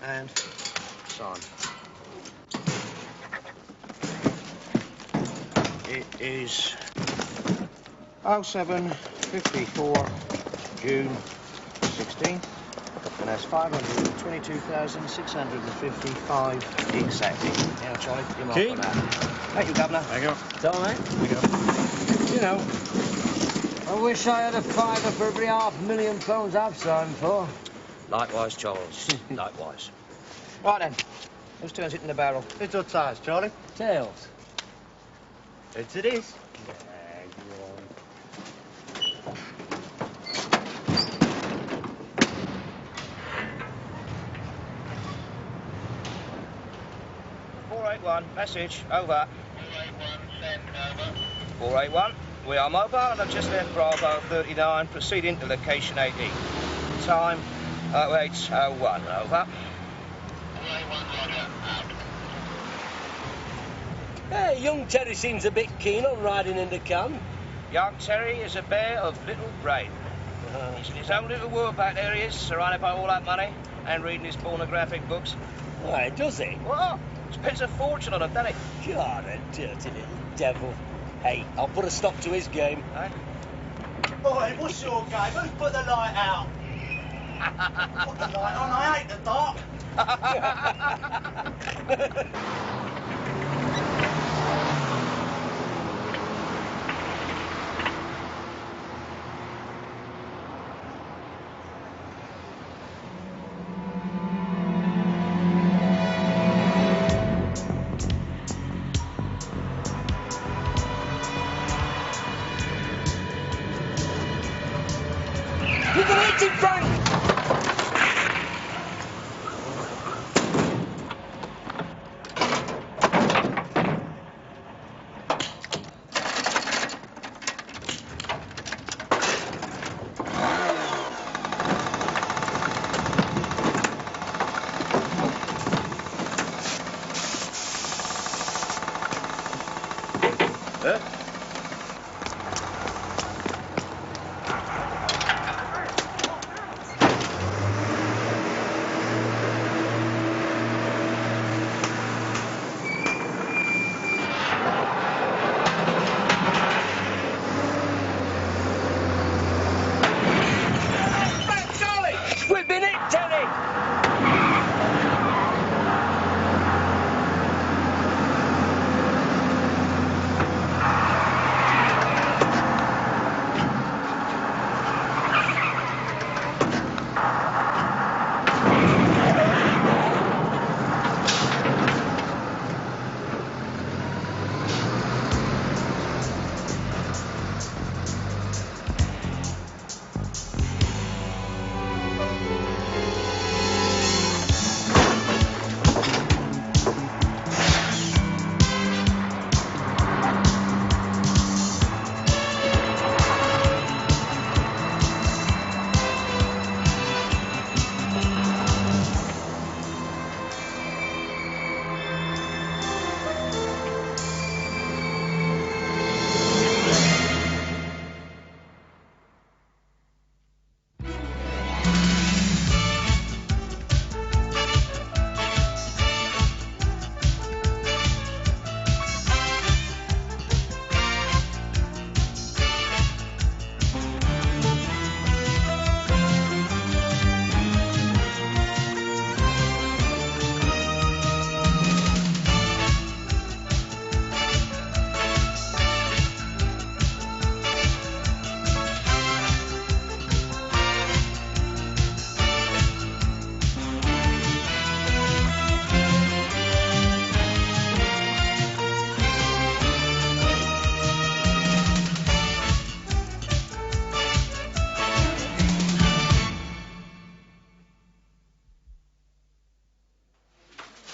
And sign. It is 0754 June 16th, and that's 522,655 exactly. Now, Charlie, you're marked on that. Thank you, Governor. Thank you. Don't I? Thank you. You know, I wish I had a fiver for every £500,000 I've signed for. Likewise, Charles. Likewise. Right then. Whose turn's it in the barrel? It's your tires, Charlie. Tails. It is. Yeah, go on. 481, message, over. 481, send, over. 481, we are mobile and have just left Bravo 39, proceeding to location 18. Time 0801, over. 481, roger, out. Hey, young Terry seems a bit keen on riding in the can. Young Terry is a bear of little brain. He's in his own little world back there, he is, surrounded by all that money, and reading his pornographic books. Why, does he? What? Spends a fortune on them, doesn't he? You're a dirty little devil. Hey, I'll put a stop to his game. Eh? Oi, what's your game? Who's put the light out? Put the light on, I hate the dark. You can hit him, Frank! Whipping it, Terry!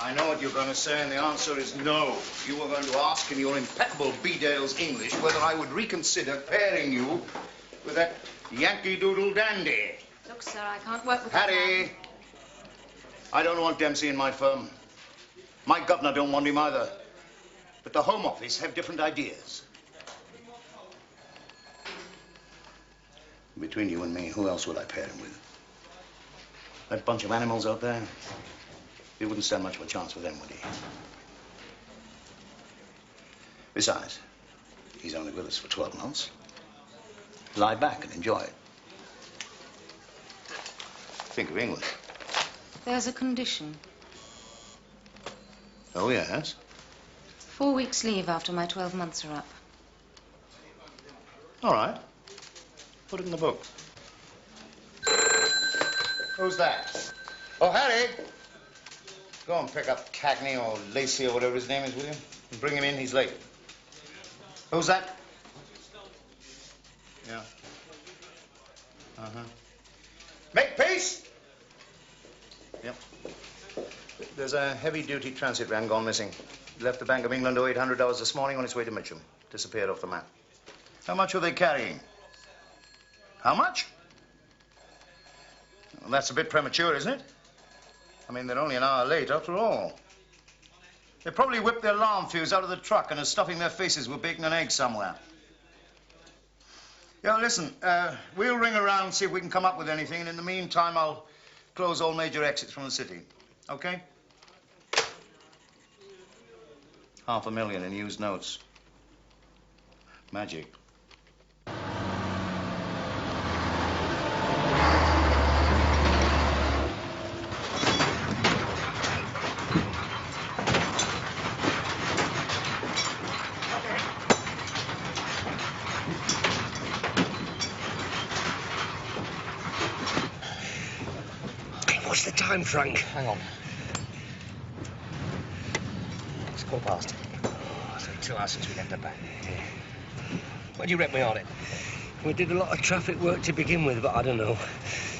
I know what you're going to say, and the answer is no. You were going to ask in your impeccable B-Dale's English whether I would reconsider pairing you with that Yankee Doodle dandy. Look, sir, I can't work with Harry, I don't want Dempsey in my firm. My governor don't want him either. But the Home Office have different ideas. Between you and me, who else would I pair him with? That bunch of animals out there, you wouldn't stand much of a chance with them, would you? Besides, he's only with us for 12 months. Lie back and enjoy it. Think of England. There's a condition. Oh, yes? 4 weeks leave after my 12 months are up. All right. Put it in the book. Who's that? Oh, Harry! Go and pick up Cagney or Lacey or whatever his name is, will you? And bring him in, he's late. Who's that? Yeah. Uh-huh. Makepeace! Yep. There's a heavy-duty transit van gone missing. Left the Bank of England $800 this morning on its way to Mitcham. Disappeared off the map. How much were they carrying? How much? Well, that's a bit premature, isn't it? I mean, they're only an hour late after all. They probably whipped their alarm fuse out of the truck and are stuffing their faces with bacon and eggs somewhere. Yeah, listen, we'll ring around and see if we can come up with anything, and in the meantime, I'll close all major exits from the city. Okay? $500,000 in used notes. Magic. What's the time, Frank? Hang on. It's 15:15. Oh, it's 2 hours since we left the bank. Yeah. Where do you reckon we are then? We did a lot of traffic work to begin with, but I don't know.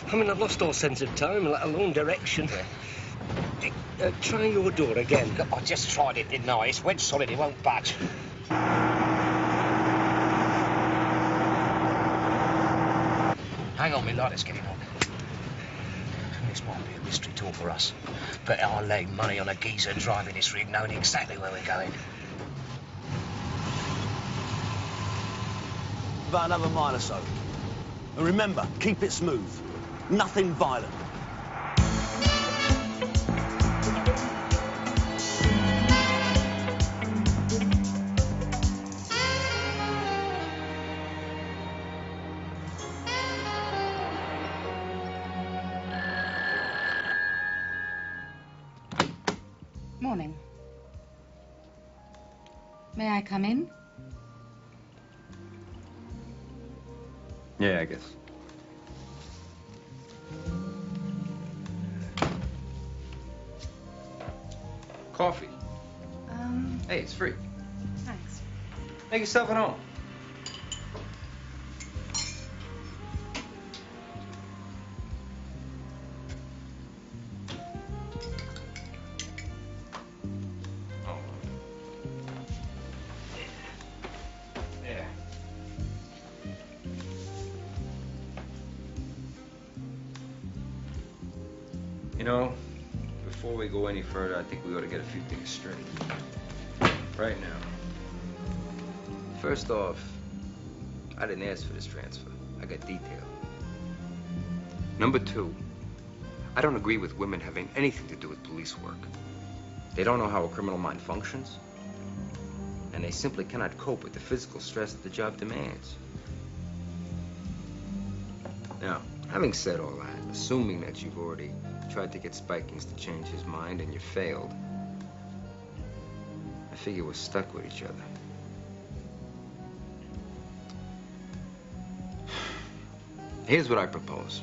I mean, I've lost all sense of time, let alone direction. Yeah. Try your door again. Look, I just tried it, didn't I? It's wedge solid, it won't budge. Hang on, me lad, let's get it on. This might be a mystery tour for us. But I'll lay money on a geezer driving this rig knowing exactly where we're going. About another mile or so. And remember, keep it smooth. Nothing violent. Morning. May I come in? Yeah, I guess. Coffee. Hey, it's free. Thanks. Make yourself at home. Oh. There. You know, before we go any further, I think we ought to get a few things straight. Right now. First off, I didn't ask for this transfer. I got detail. Number two, I don't agree with women having anything to do with police work. They don't know how a criminal mind functions, and they simply cannot cope with the physical stress that the job demands. Now, having said all that, assuming that you've already tried to get Spikings to change his mind and you failed, I figure we're stuck with each other. Here's what I propose.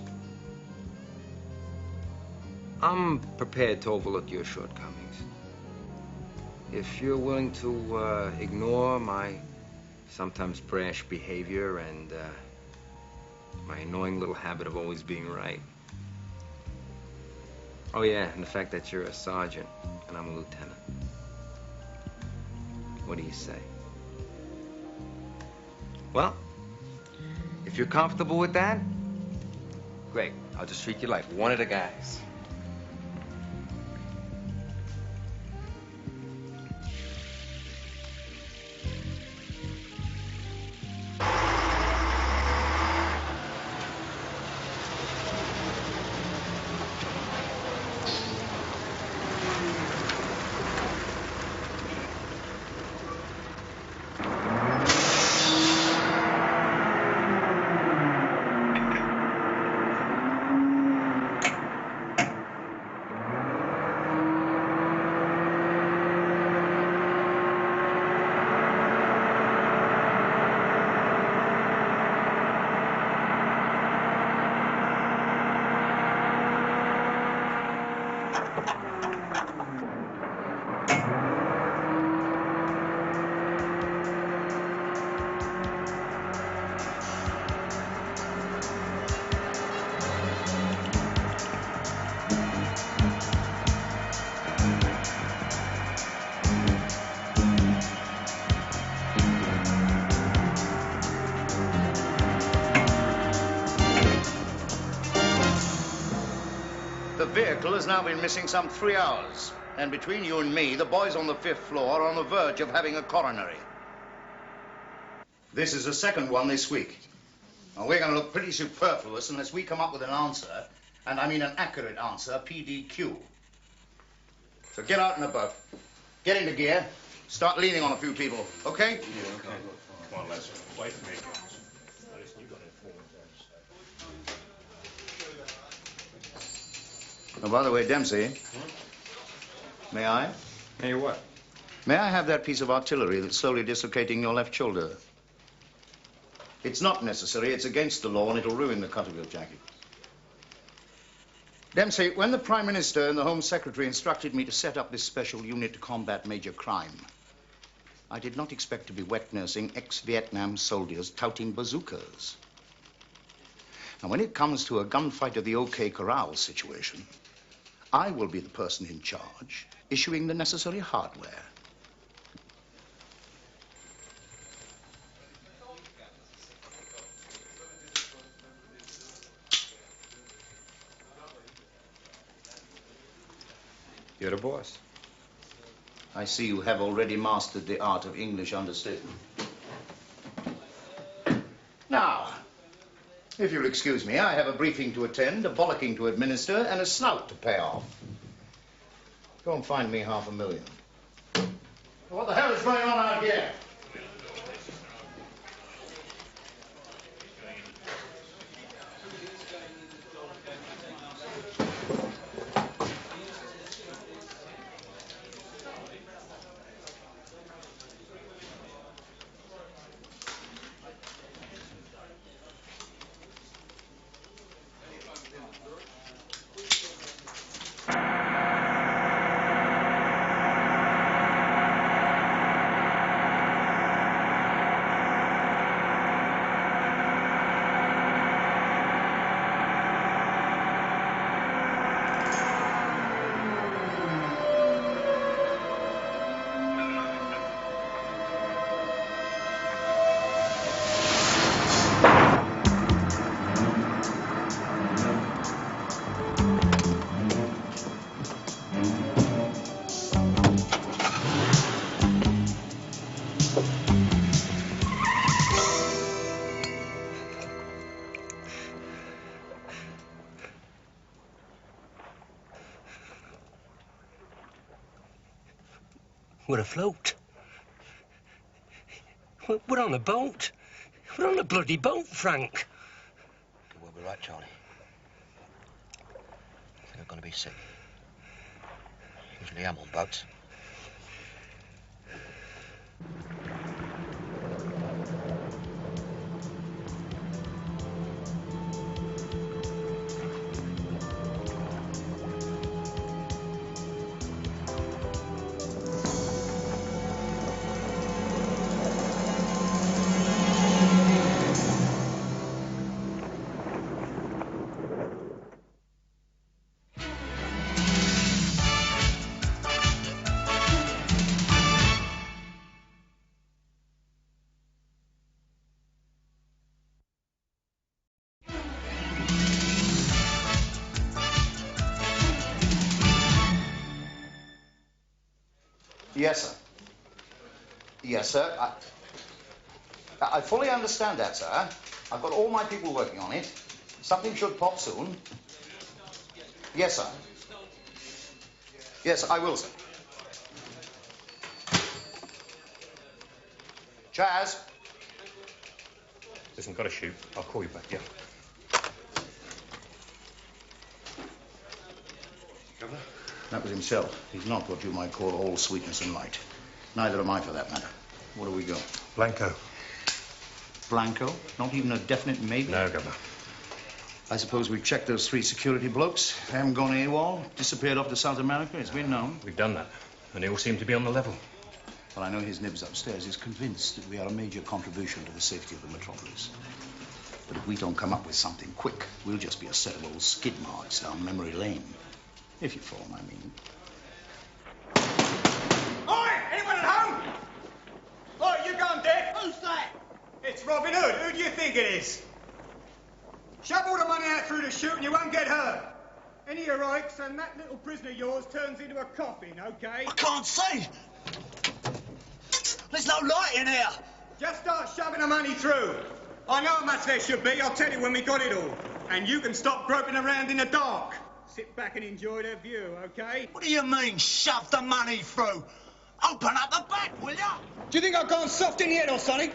I'm prepared to overlook your shortcomings. If you're willing to ignore my sometimes brash behavior and my annoying little habit of always being right. Oh yeah, and the fact that you're a sergeant and I'm a lieutenant. What do you say? Well, if you're comfortable with that, great. I'll just treat you like one of the guys. has now been missing some 3 hours. And between you and me, the boys on the 5th floor are on the verge of having a coronary. This is the second one this week. Now, we're going to look pretty superfluous unless we come up with an answer, and I mean an accurate answer, PDQ. So get out and about. Get into gear. Start leaning on a few people, okay? Yeah, okay. Come on, lads. Wait for me. Oh, by the way, Dempsey, may I? May you what? May I have that piece of artillery that's slowly dislocating your left shoulder? It's not necessary, it's against the law, and it'll ruin the cut of your jacket. Dempsey, when the Prime Minister and the Home Secretary instructed me to set up this special unit to combat major crime, I did not expect to be wet nursing ex-Vietnam soldiers touting bazookas. Now, when it comes to a gunfight of the OK Corral situation, I will be the person in charge, issuing the necessary hardware. You're the boss. I see you have already mastered the art of English understatement. Now, if you'll excuse me, I have a briefing to attend, a bollocking to administer, and a snout to pay off. Go and find me $500,000. What the hell is going on out here? We're afloat. We're on a boat. We're on a bloody boat, Frank. You will be right, Charlie. I think I'm going to be sick. Usually I'm on boats. Yes, sir. Yes, sir. I fully understand that, sir. I've got all my people working on it. Something should pop soon. Yes, sir. Yes, I will, sir. Chaz. Listen, got to shoot. I'll call you back, yeah? Governor? That was himself. He's not what you might call all sweetness and light. Neither am I, for that matter. Where do we go? Blanco. Blanco? Not even a definite maybe? No, Governor. I suppose we've checked those 3 security blokes. They haven't gone AWOL, disappeared off to South America. It's been known. We've done that, and they all seem to be on the level. Well, I know his nibs upstairs is convinced that we are a major contribution to the safety of the metropolis. But if we don't come up with something quick, we'll just be a set of old skid marks down memory lane. If you follow my meaning. Oi! Anyone at home? Oi, you gone dead? Who's that? It's Robin Hood. Who do you think it is? Shove all the money out through the chute and you won't get hurt. Any heroics and that little prisoner of yours turns into a coffin, OK? I can't see. There's no light in here. Just start shoving the money through. I know how much there should be. I'll tell you when we got it all. And you can stop groping around in the dark. Sit back and enjoy the view, OK? What do you mean, shove the money through? Open up the back, will ya? Do you think I've gone soft in the head or something?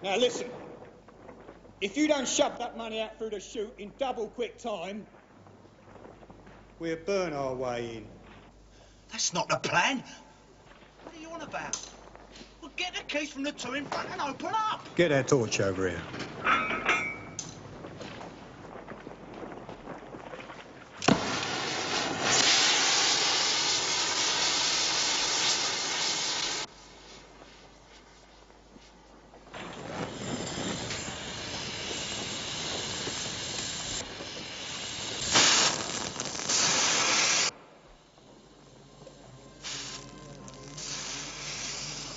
Now listen. If you don't shove that money out through the chute in double quick time, we'll burn our way in. That's not the plan. What are you on about? Well, get the keys from the two in front and open up. Get that torch over here.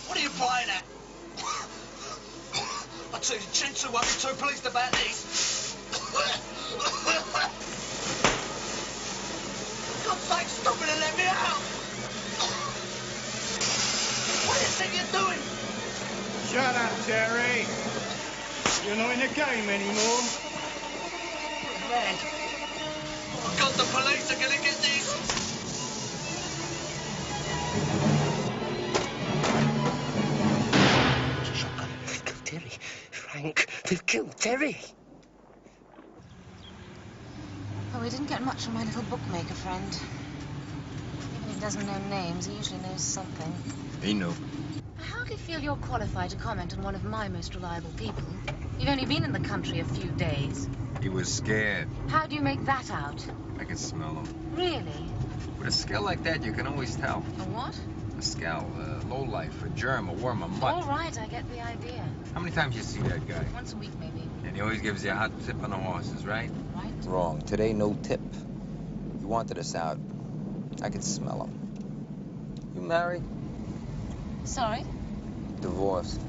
What are you playing at? I tell you, Chinsu won't be too pleased about this. God's sake, stop it and let me out! What do you think you're doing? Shut up, Terry. You're not in the game anymore. Man. Oh, God, the police are gonna get this. Terry, Frank, they've killed Terry. Oh, we didn't get much from my little bookmaker friend. Even if he doesn't know names, he usually knows something. He knew. I hardly feel you're qualified to comment on one of my most reliable people. You've only been in the country a few days. He was scared. How do you make that out? I could smell him. Really? With a skill like that, you can always tell. A what? A scowl, a lowlife, a germ, a worm, a mutt. All right, I get the idea. How many times you see that guy? Once a week, maybe. And he always gives you a hot tip on the horses, right? Right. Wrong. Today, no tip. He wanted us out. I could smell him. You married? Sorry? Divorced.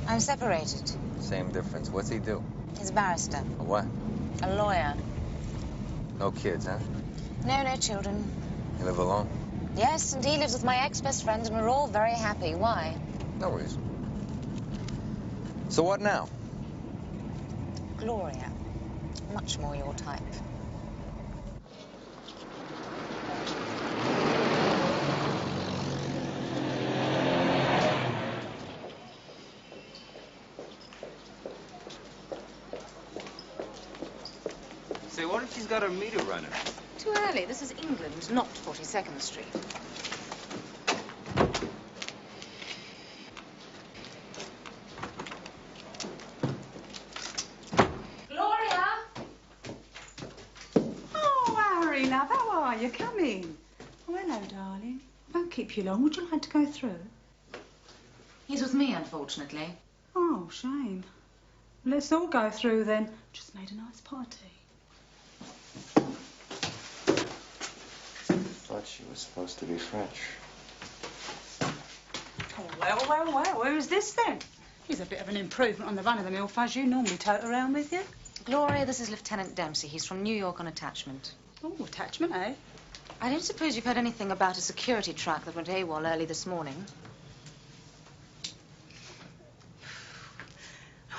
I'm separated. Same difference. What's he do? He's a barrister. A what? A lawyer. No kids, huh? No children. You live alone? Yes, and he lives with my ex-best friend, and we're all very happy. Why? No reason. So what now? Gloria. Much more your type. Say, what if she's got her meter running? Too early. This is England, not 42nd Street. Gloria! Oh, Harry, love, how are you? Come in. Oh, hello, darling. Won't keep you long. Would you like to go through? He's with me, unfortunately. Oh, shame. Let's all go through then. Just made a nice party. Thought she was supposed to be French. Oh, well. Who's this then? He's a bit of an improvement on the run-of-the-mill fuzz you normally tote around with you. Gloria, this is Lieutenant Dempsey. He's from New York on attachment. Oh, attachment, eh? I don't suppose you've heard anything about a security truck that went AWOL early this morning.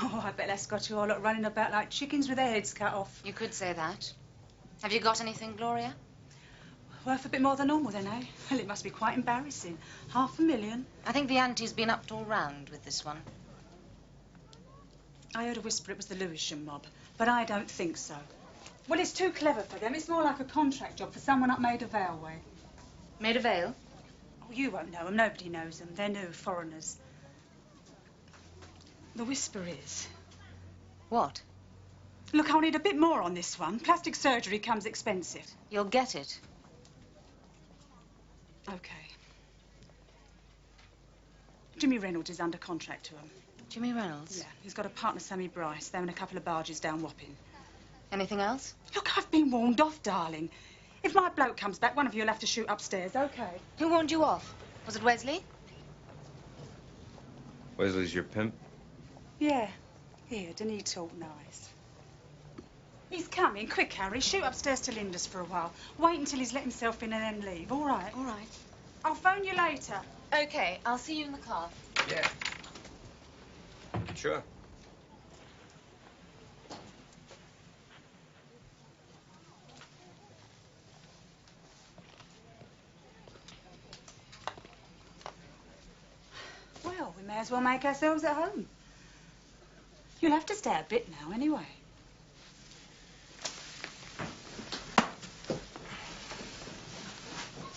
Oh, I bet that's got you all lot running about like chickens with their heads cut off. You could say that. Have you got anything, Gloria? Worth a bit more than normal then, eh? Well, it must be quite embarrassing. $500,000. I think the ante's been upped all round with this one. I heard a whisper it was the Lewisham mob, but I don't think so. Well, it's too clever for them. It's more like a contract job for someone up Maida Vale way. Maida Vale? Oh, you won't know them. Nobody knows them. They're new, foreigners. The whisper is... What? Look, I'll need a bit more on this one. Plastic surgery comes expensive. You'll get it. OK. Jimmy Reynolds is under contract to him. Jimmy Reynolds? Yeah, he's got a partner, Sammy Bryce. They're in a couple of barges down Wapping. Anything else? Look, I've been warned off, darling. If my bloke comes back, one of you'll have to shoot upstairs, OK? Who warned you off? Was it Wesley? Wesley's your pimp? Yeah. Here, didn't he talk nice? He's coming. Quick, Harry. Shoot upstairs to Linda's for a while. Wait until he's let himself in and then leave. All right? All right. I'll phone you later. Okay, I'll see you in the car. Yeah. Sure. Well, we may as well make ourselves at home. You'll have to stay a bit now, anyway.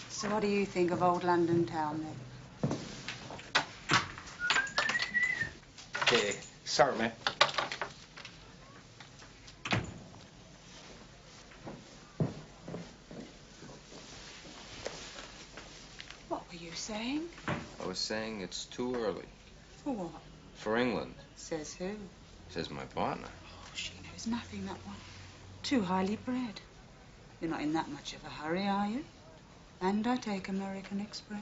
So what do you think of old London town, then? Hey, sorry, man. What were you saying? I was saying it's too early. For what? For England. Says who? Says my partner. Oh, she knows nothing, that one. Too highly bred. You're not in that much of a hurry, are you? And I take American Express.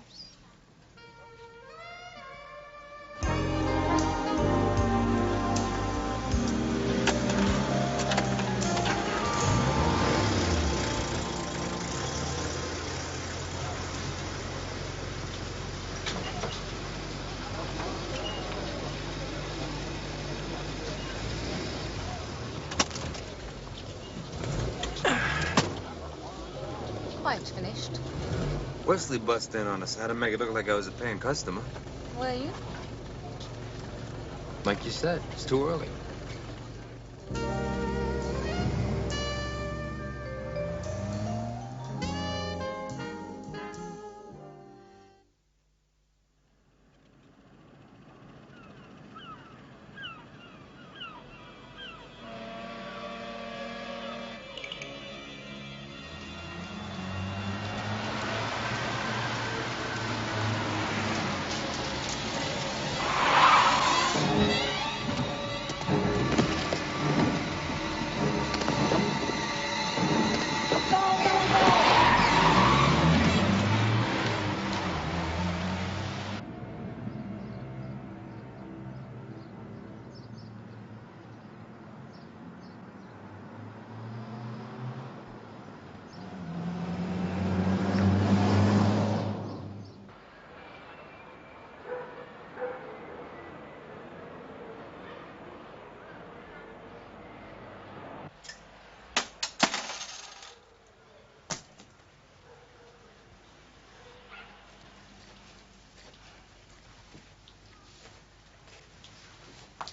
Quite finished. Wesley busted in on us. Had to make it look like I was a paying customer. Were you? Like you said, it's too early.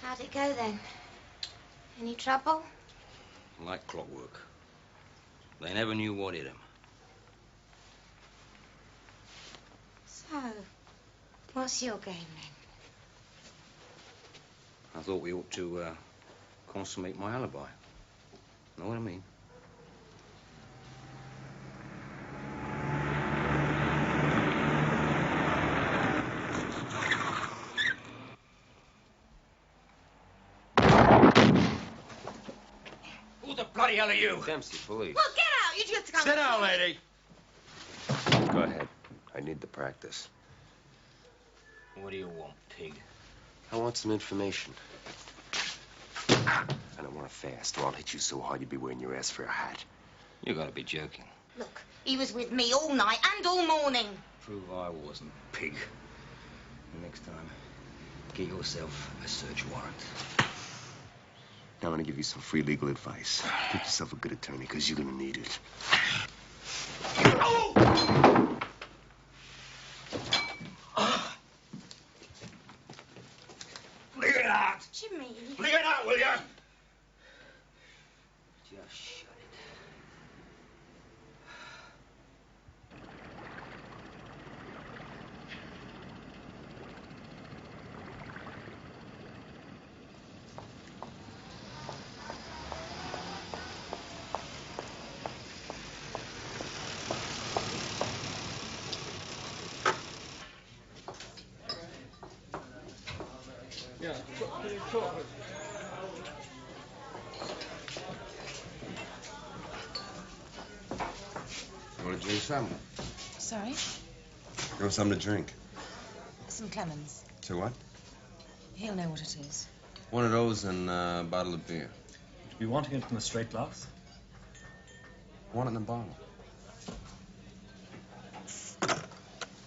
How'd it go then? Any trouble? Like clockwork. They never knew what hit him. So, what's your game then? I thought we ought to consummate my alibi. Know what I mean? Who the bloody hell are you? Dempsey, police. Well, get out! You just come. Sit down, lady. Go ahead. I need the practice. What do you want, pig? I want some information. And I want it fast, or I'll hit you so hard you'll be wearing your ass for a hat. You gotta be joking. Look, he was with me all night and all morning. Prove I wasn't, pig. And next time, get yourself a search warrant. Now I'm gonna give you some free legal advice. Get yourself a good attorney, because you're gonna need it. Leave it out! Jimmy. Leave it out, will you? Just shut it. You want to drink something? Sorry? You want something to drink? Some Clemens. To what? He'll know what it is. One of those and a bottle of beer. You wanting it in a straight glass? One in the bottle.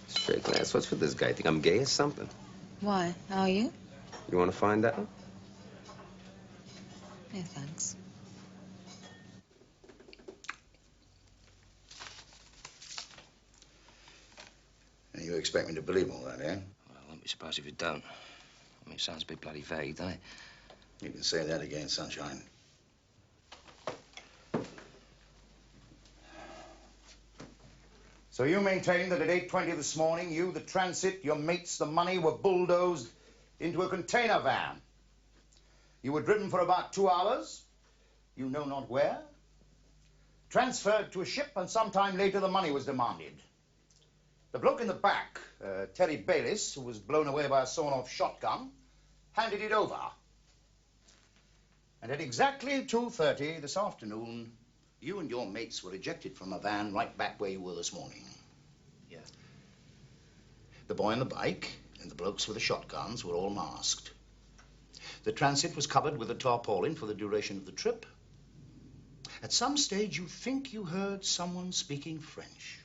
Straight glass? What's with this guy? Think I'm gay or something? Why? Are you? You want to find out? No, thanks. And you expect me to believe all that, eh? Well, I won't be surprised if you don't. I mean, it sounds a bit bloody vague, doesn't it? You can say that again, Sunshine. So you maintain that at 8:20 this morning, you, the transit, your mates, the money, were bulldozed into a container van. You were driven for about 2 hours, you know not where, transferred to a ship, and sometime later the money was demanded. The bloke in the back, Terry Bayliss, who was blown away by a sawn-off shotgun, handed it over. And at exactly 2:30 this afternoon, you and your mates were ejected from a van right back where you were this morning. Yeah. The boy on the bike and the blokes with the shotguns were all masked. The transit was covered with a tarpaulin for the duration of the trip. At some stage, you think you heard someone speaking French.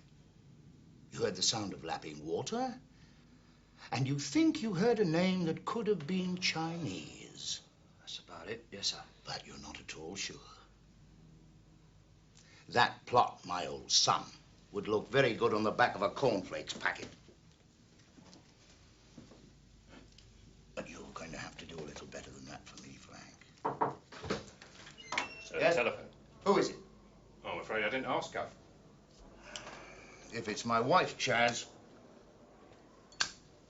You heard the sound of lapping water, and you think you heard a name that could have been Chinese. That's about it, yes, sir. But you're not at all sure. That plot, my old son, would look very good on the back of a cornflakes packet. But you're going to have to do a little better than that for me, Frank. Sir, Yes? the telephone. Who is it? Oh, I'm afraid I didn't ask, Guff. If it's my wife, Chaz,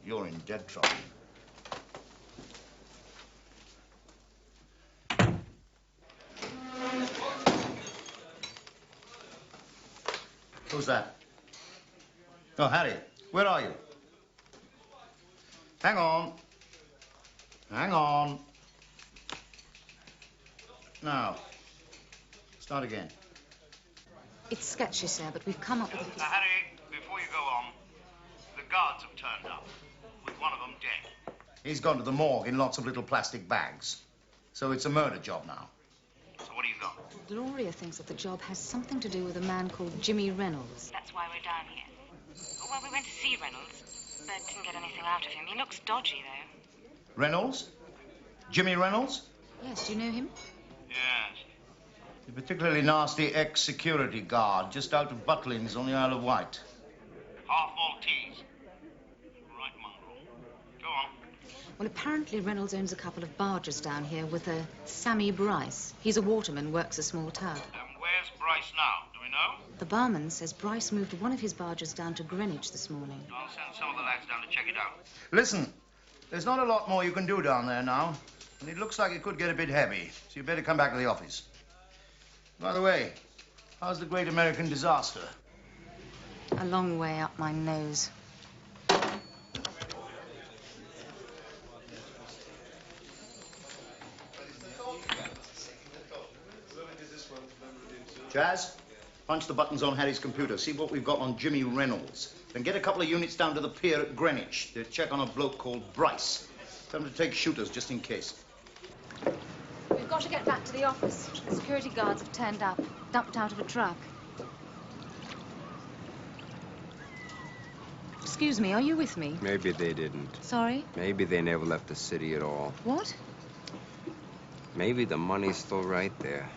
you're in dead trouble. Who's that? Oh, Harry, where are you? Hang on. Hang on. Now, start again. It's sketchy, sir, but we've come up with a piece. Harry, before you go on, the guards have turned up, with one of them dead. He's gone to the morgue in lots of little plastic bags. So it's a murder job now. So what do you got? Gloria thinks that the job has something to do with a man called Jimmy Reynolds. That's why we're down here. Well, we went to see Reynolds, but didn't get anything out of him. He looks dodgy, though. Reynolds? Jimmy Reynolds? Yes, do you know him? Yes. A particularly nasty ex-security guard just out of Butlins on the Isle of Wight. Half Maltese. Right mongrel. Go on. Well, apparently Reynolds owns a couple of barges down here with a Sammy Bryce. He's a waterman, works a small tug. And where's Bryce now? Do we know? The barman says Bryce moved one of his barges down to Greenwich this morning. I'll send some of the lads down to check it out. Listen, there's not a lot more you can do down there now. And it looks like it could get a bit heavy, so you better come back to the office. By the way, how's the great American disaster? A long way up my nose. Chaz, punch the buttons on Harry's computer. See what we've got on Jimmy Reynolds. Then get a couple of units down to the pier at Greenwich to check on a bloke called Bryce. Tell them to take shooters just in case. We've got to get back to the office. The security guards have turned up, dumped out of a truck. Excuse me, are you with me? Maybe they didn't. Sorry? Maybe they never left the city at all. What? Maybe the money's still right there.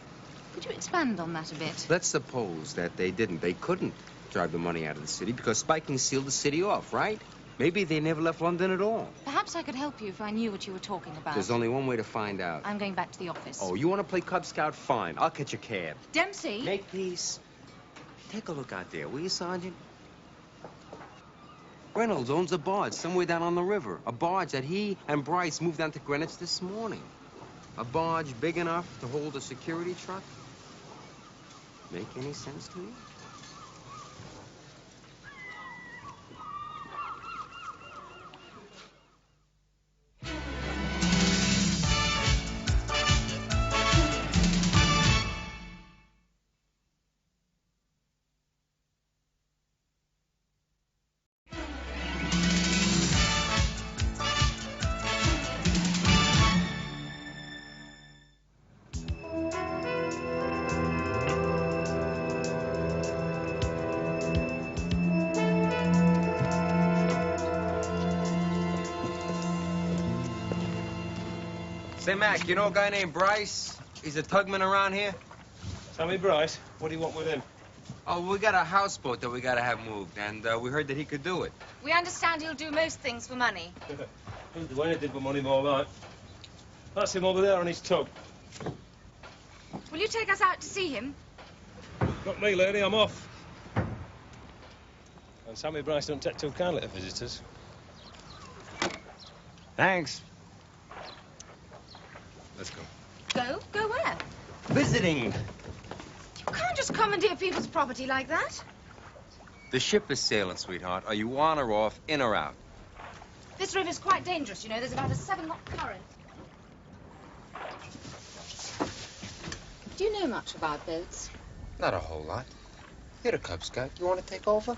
Could you expand on that a bit? Let's suppose that they didn't. They couldn't drive the money out of the city because Spikings sealed the city off, right? Maybe they never left London at all. Perhaps I could help you if I knew what you were talking about. There's only one way to find out. I'm going back to the office. Oh, you want to play Cub Scout? Fine. I'll catch a cab. Dempsey! Makepeace. Take a look out there, will you, Sergeant? Reynolds owns a barge somewhere down on the river. A barge that he and Bryce moved down to Greenwich this morning. A barge big enough to hold a security truck? Make any sense to you? Say, Mac, you know a guy named Bryce? He's a tugman around here? Sammy Bryce? What do you want with him? Oh, we got a houseboat that we gotta have moved, and we heard that he could do it. We understand he'll do most things for money. He'll do anything for money, more like. That's him over there on his tug. Will you take us out to see him? Not me, lady, I'm off. And Sammy Bryce don't take too kindly to visitors. Thanks. Let's go. Go? Go where? Visiting. You can't just commandeer people's property like that. The ship is sailing, sweetheart. Are you on or off, in or out? This river's quite dangerous, you know. There's about a 7-knot current. Do you know much about boats? Not a whole lot. You're a Cub Scout. You want to take over?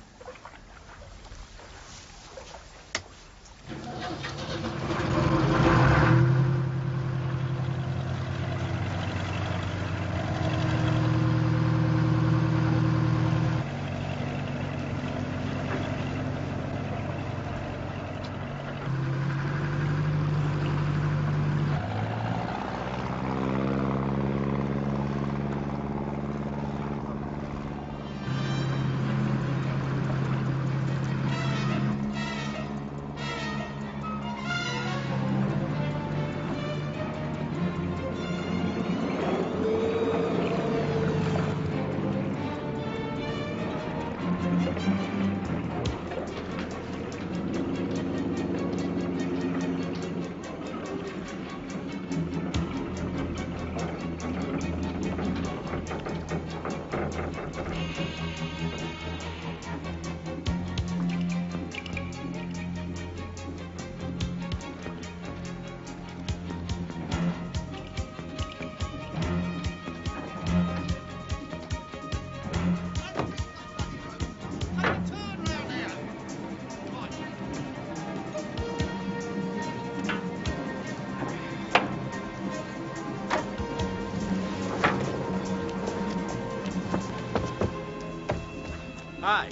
Hi.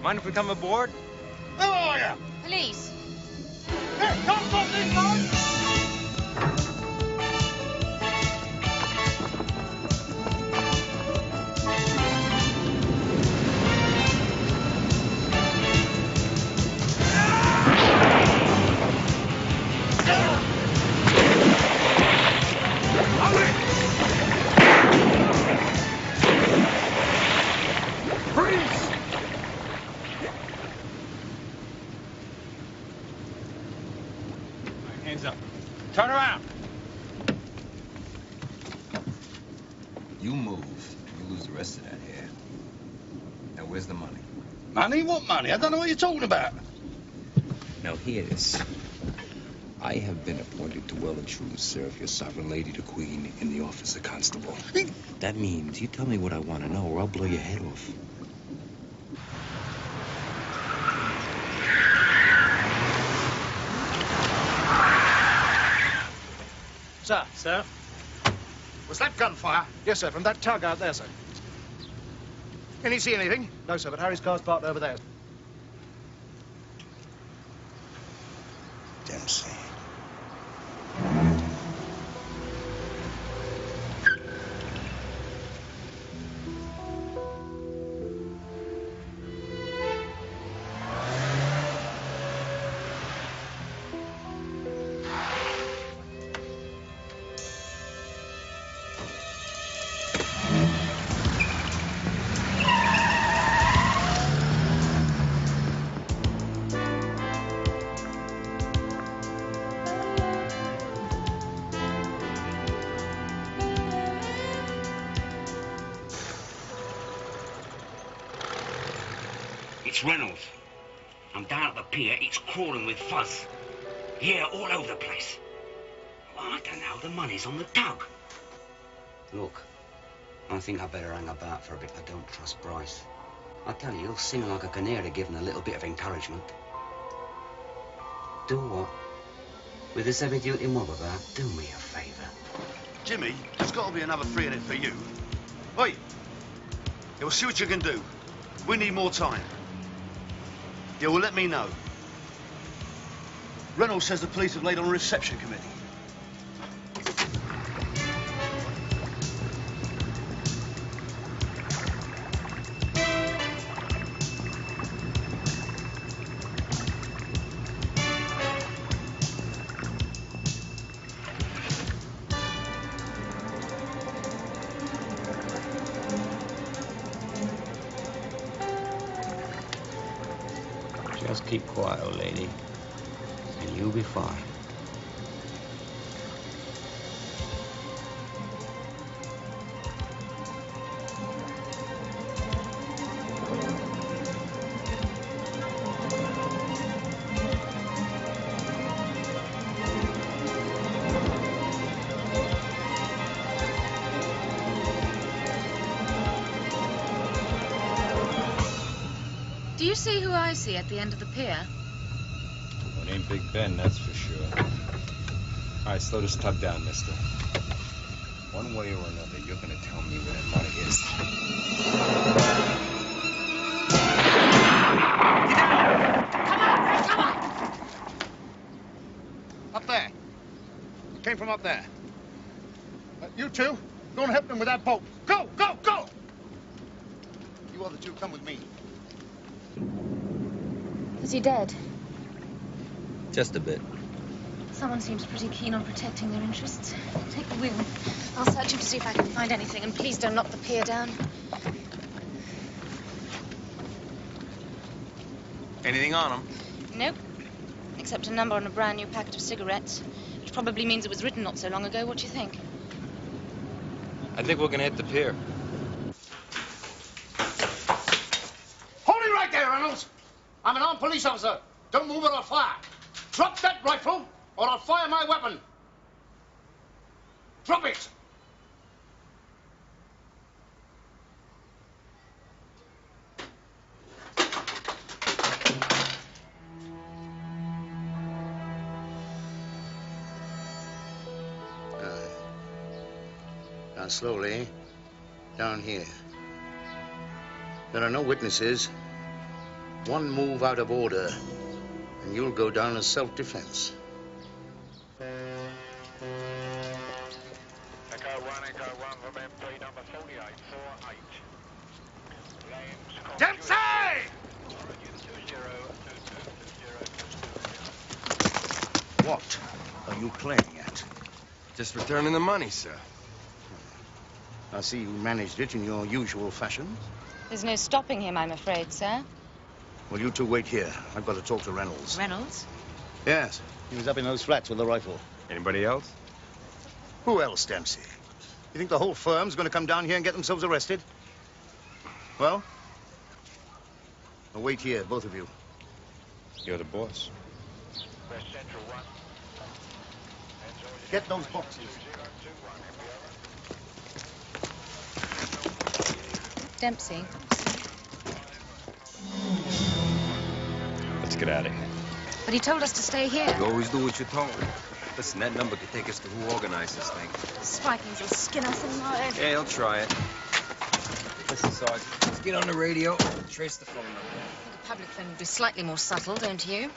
Mind if we come aboard? Who are you? Police. Hey, don't stop this, man! Hands up. Turn around. You move, you lose the rest of that hair. Now, where's the money? Money? What money? I don't know what you're talking about. Now, hear this. I have been appointed to well and truly serve your sovereign lady, the Queen, in the office of constable. That means you tell me what I want to know, or I'll blow your head off. Sir. Sir? Was that gunfire? Yes, sir, from that tug out there, sir. Can you see anything? No, sir, but Harry's car's parked over there. Dempsey. It's Reynolds. I'm down at the pier. It's crawling with fuzz. Yeah, all over the place. Well, I don't know. The money's on the tug. Look, I think I better hang about for a bit. I don't trust Bryce. I tell you, he'll sing like a canary given a little bit of encouragement. Do what? With this heavy-duty mob about, do me a favour. Jimmy, there's got to be another free in it for you. Wait. Yeah, well, see what you can do. We need more time. Yeah, well, let me know. Reynolds says the police have laid on a reception committee. Just keep quiet, old lady, and you'll be fine. Do you see who I see at the end of the pier? Well, it ain't Big Ben, that's for sure. All right, slow this tug down, mister. One way or another, you're gonna tell me where that money is. Come on! Up there. It came from up there. You two, go and help them with that boat. Go, go, go! You other two, come with me. Is he dead? Just a bit. Someone seems pretty keen on protecting their interests. Take the wheel. I'll search him to see if I can find anything, and please don't knock the pier down. Anything on them? Nope. Except a number on a brand new packet of cigarettes, which probably means it was written not so long ago. What do you think? I think we're gonna hit the pier. Hold it right there, Reynolds. I'm an armed police officer. Don't move or I'll fire. Drop that rifle, or I'll fire my weapon. Drop it. Now slowly, down here. There are no witnesses. One move out of order, and you'll go down as self-defense. Echo 1 from MP number 4848. Dempsey! What are you playing at? Just returning the money, sir. I see you managed it in your usual fashion. There's no stopping him, I'm afraid, sir. Well, you two wait here. I've got to talk to Reynolds. Reynolds? Yes. He was up in those flats with the rifle. Anybody else? Who else, Dempsey? You think the whole firm's going to come down here and get themselves arrested? Well? Well, wait here, both of you. You're the boss. Get those boxes. Dempsey. Let's get out of here. But he told us to stay here. You always do what you're told. Listen, that number could take us to who organized this thing. Spikings will skin us alive. Yeah, he'll try it. Listen, Sarge, let's get on the radio, trace the phone number. I think a public phone would be slightly more subtle, don't you?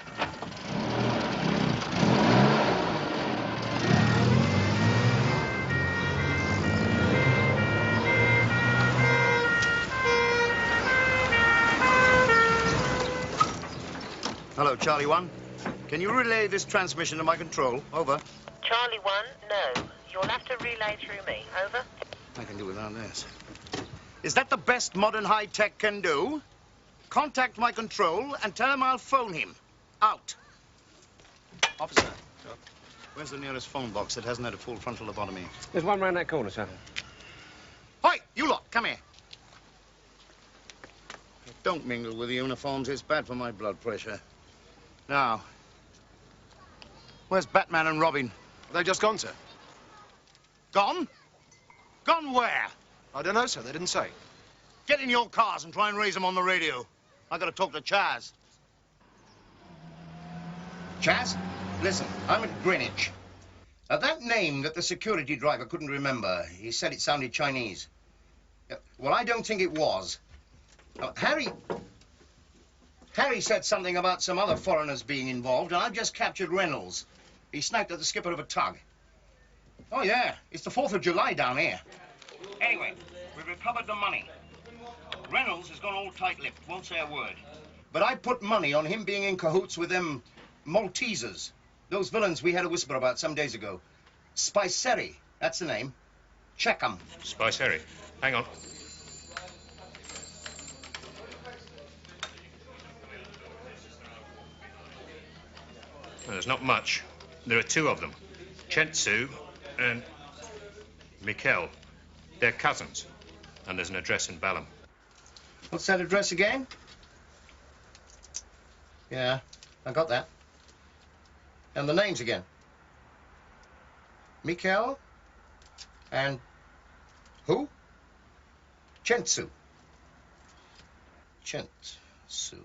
Hello, Charlie 1. Can you relay this transmission to my control? Over. Charlie 1, no. You'll have to relay through me. Over. I can do without this. Is that the best modern high-tech can do? Contact my control and tell him I'll phone him. Out. Officer. Where's the nearest phone box that hasn't had a full frontal lobotomy? There's one round that corner, sir. Hi, you lot, come here. Don't mingle with the uniforms. It's bad for my blood pressure. Now, where's Batman and Robin? They just gone, sir. Gone? Gone where? I don't know, sir. They didn't say. Get in your cars and try and raise them on the radio. I gotta talk to Chaz. Chaz, listen, I'm at Greenwich. That name that the security driver couldn't remember, he said it sounded Chinese. Well, I don't think it was. Harry said something about some other foreigners being involved, and I've just captured Reynolds. He sniped at the skipper of a tug. Oh, yeah, it's the 4th of July down here. Anyway, we've recovered the money. Reynolds has gone all tight-lipped, won't say a word. But I put money on him being in cahoots with them Maltesers. Those villains we had a whisper about some days ago. Spiceri, that's the name. Check 'em. Spiceri. Hang on. Well, there's not much. There are two of them. Chentsu and Mikel. They're cousins. And there's an address in Balham. What's that address again? Yeah, I got that. And the names again? Mikel and who? Chentsu. Chentsu.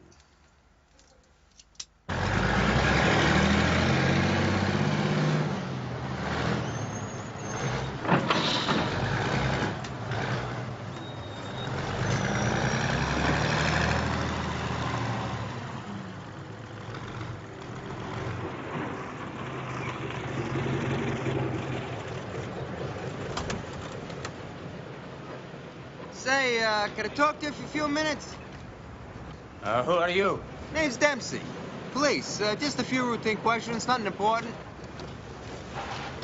Say, can I talk to you for a few minutes? Who are you? Name's Dempsey. Police. Just a few routine questions, nothing important.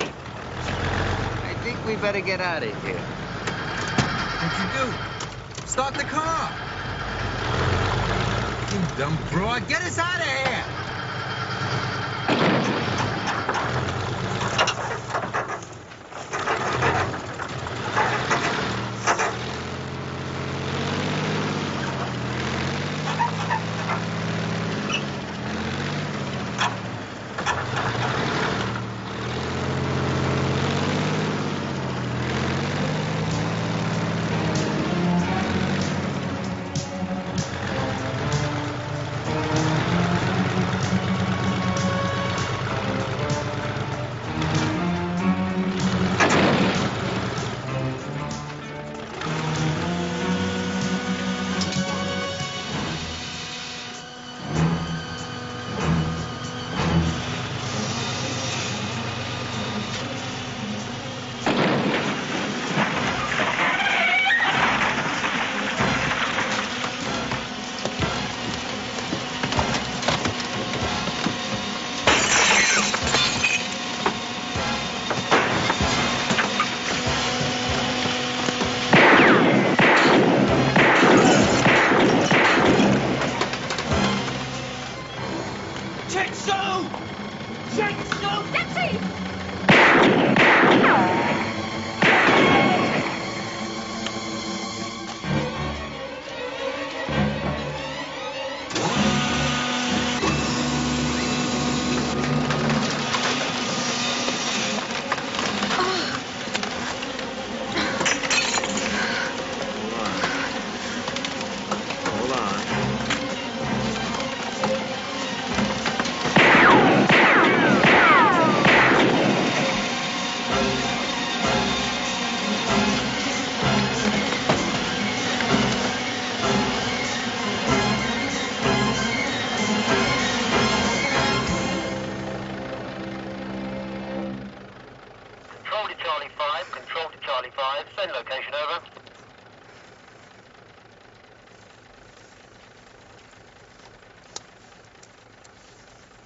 I think we better get out of here. What'd you do? Start the car. You dumb broad. Get us out of here.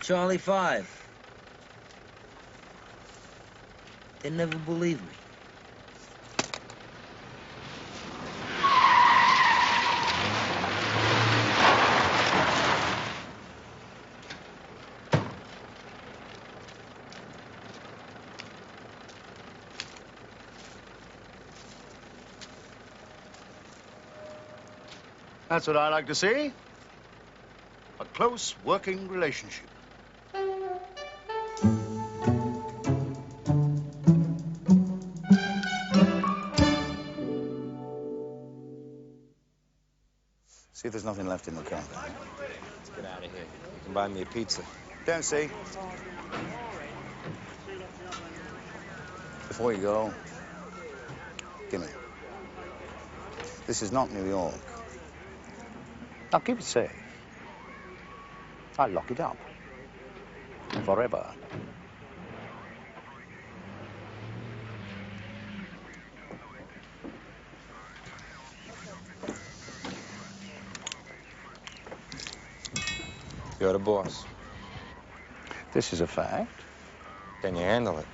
Charlie 5. They never believed me. That's what I like to see. A close working relationship. See if there's nothing left in the car. Let's get out of here. You can buy me a pizza. Dempsey. Before you go, gimme. This is not New York. Now keep it safe. I'll lock it up. Forever. You're the boss. This is a fact. Can you handle it?